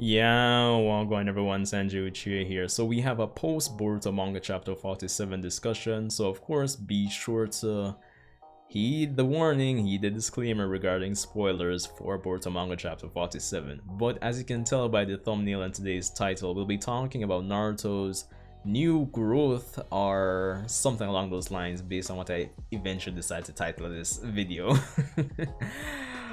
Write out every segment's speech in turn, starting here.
Yeah, well, going everyone, Sanju Uchiha here. So we have a post Boruto manga chapter 47 discussion. So of course, be sure to heed the warning, heed the disclaimer regarding spoilers for Boruto manga chapter 47. But as you can tell by the thumbnail and today's title, we'll be talking about Naruto's new growth or something along those lines based on what I eventually decided to title this video.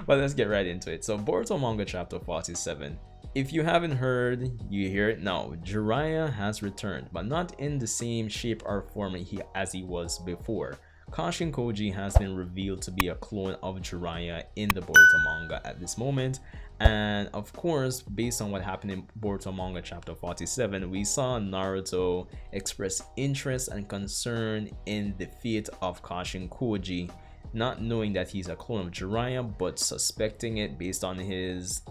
But let's get right into it. So Boruto manga chapter 47. If you haven't heard, you hear it now. Jiraiya has returned, but not in the same shape or form as he was before. Kashin Koji has been revealed to be a clone of Jiraiya in the Boruto manga at this moment, and of course, based on what happened in Boruto manga chapter 47, we saw Naruto express interest and concern in the fate of Kashin Koji, not knowing that he's a clone of Jiraiya, but suspecting it based on his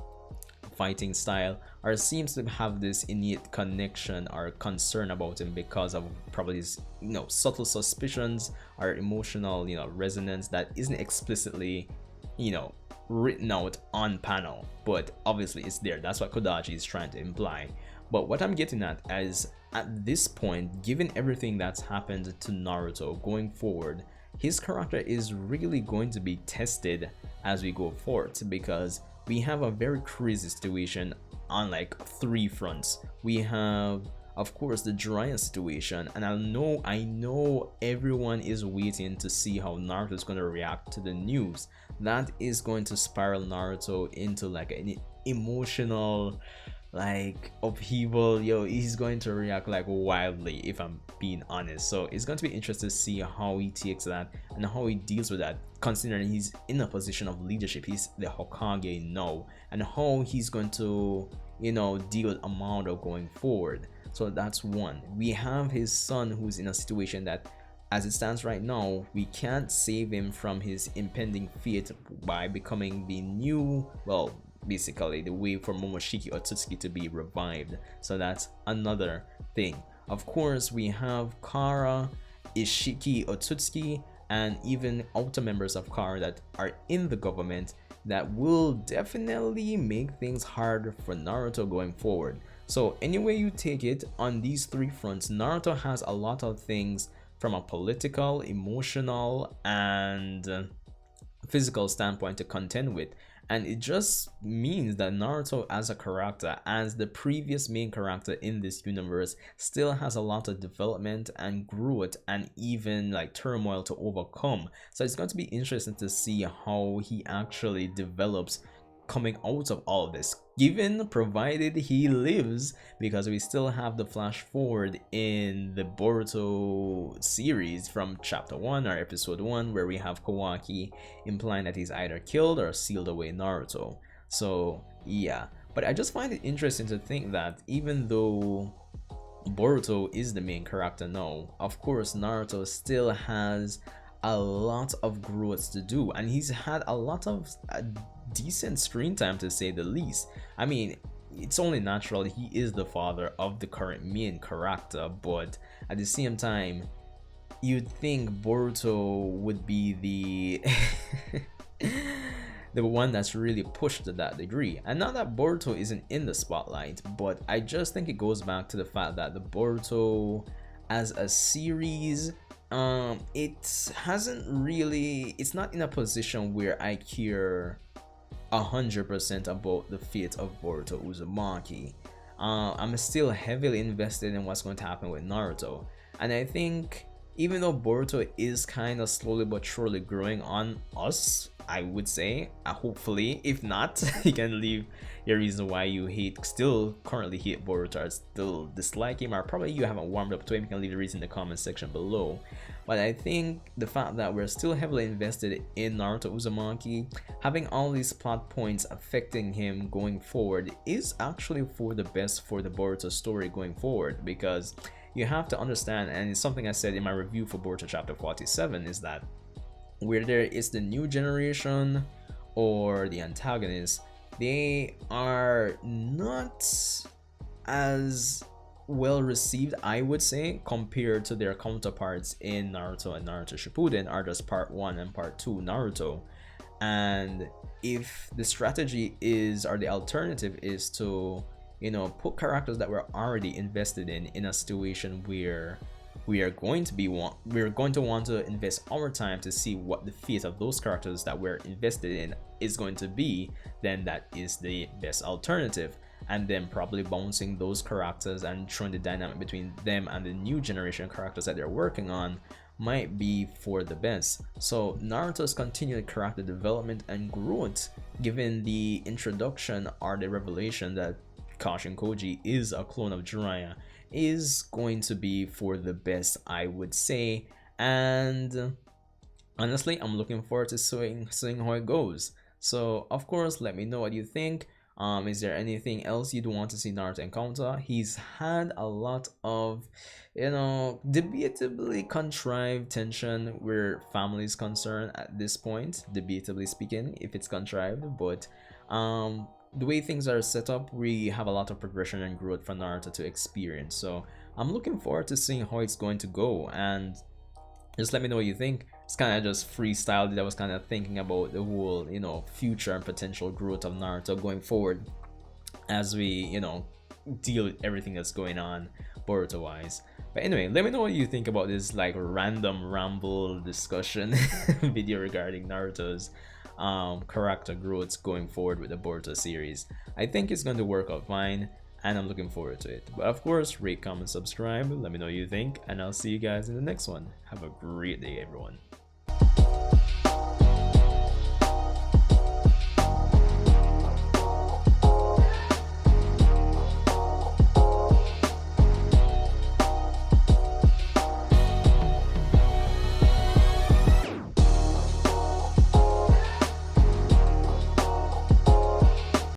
fighting style, or seems to have this innate connection or concern about him because of probably his subtle suspicions or emotional resonance that isn't explicitly written out on panel, but obviously it's there. That's what Kodachi is trying to imply. But what I'm getting at is, at this point, given everything that's happened to Naruto going forward, his character is really going to be tested as we go forward, because we have a very crazy situation on like three fronts. We have, of course, the Jiraiya situation, and I know everyone is waiting to see how Naruto is going to react to the news. That is going to spiral Naruto into like an emotional upheaval. He's going to react like wildly, if I'm being honest. So it's going to be interesting to see how he takes that and how he deals with that, considering he's in a position of leadership. He's the Hokage now, and how he's going to deal with Amado going forward. So that's one. We have his son, who's in a situation that, as it stands right now, we can't save him from his impending fate by becoming the new, basically the way for Momoshiki Otsutsuki to be revived. So that's another thing. Of course, we have Kara, Ishiki Otsutsuki, and even outer members of Kara that are in the government that will definitely make things hard for Naruto going forward. So any way you take it, on these three fronts, Naruto has a lot of things from a political, emotional, and physical standpoint to contend with. And it just means that Naruto as a character, as the previous main character in this universe, still has a lot of development and growth and even like turmoil to overcome. So it's going to be interesting to see how he actually develops coming out of all of this, given provided he lives, because we still have the flash forward in the Boruto series from chapter 1 or episode 1, where we have Kawaki implying that he's either killed or sealed away Naruto. So yeah, but I just find it interesting to think that even though Boruto is the main character now, of course Naruto still has a lot of growth to do, and he's had a lot of decent screen time, to say the least. I mean, it's only natural, he is the father of the current main character, but at the same time, you'd think Boruto would be the the one that's really pushed to that degree. And not that Boruto isn't in the spotlight, but I just think it goes back to the fact that the Boruto as a series, it hasn't really, it's not in a position where I care 100% about the fate of Boruto Uzumaki. I'm still heavily invested in what's going to happen with Naruto, and I think even though Boruto is kind of slowly but surely growing on us, I would say, hopefully, if not, you can leave your reason why you still currently hate Boruto or still dislike him, or probably you haven't warmed up to him. You can leave the reason in the comment section below. But I think the fact that we're still heavily invested in Naruto Uzumaki, having all these plot points affecting him going forward, is actually for the best for the Boruto story going forward, because you have to understand, and it's something I said in my review for Boruto chapter 47, is that whether it's the new generation or the antagonist, they are not as well received, I would say, compared to their counterparts in Naruto and Naruto Shippuden, are just part 1 and part 2 Naruto. And if the strategy is, or the alternative is, to put characters that we're already invested in a situation where we're going to want to invest our time to see what the fate of those characters that we're invested in is going to be, then that is the best alternative. And then probably bouncing those characters and showing the dynamic between them and the new generation characters that they're working on might be for the best. So Naruto's continued character development and growth, given the introduction or the revelation that Kashin Koji is a clone of Jiraiya, is going to be for the best, I would say. And honestly, I'm looking forward to seeing how it goes. So of course, let me know what you think. Is there anything else you'd want to see Naruto encounter? He's had a lot of, debatably contrived tension where family is concerned at this point, debatably speaking, if it's contrived, but the way things are set up, we have a lot of progression and growth for Naruto to experience. So I'm looking forward to seeing how it's going to go, and just let me know what you think. It's kind of just freestyled. I was kind of thinking about the whole, future and potential growth of Naruto going forward as we, deal with everything that's going on Boruto wise. But anyway, let me know what you think about this like random ramble discussion video regarding Naruto's character growth going forward with the Boruto series. I think it's going to work out fine, and I'm looking forward to it. But of course, rate, comment, subscribe, let me know what you think, and I'll see you guys in the next one. Have a great day, everyone.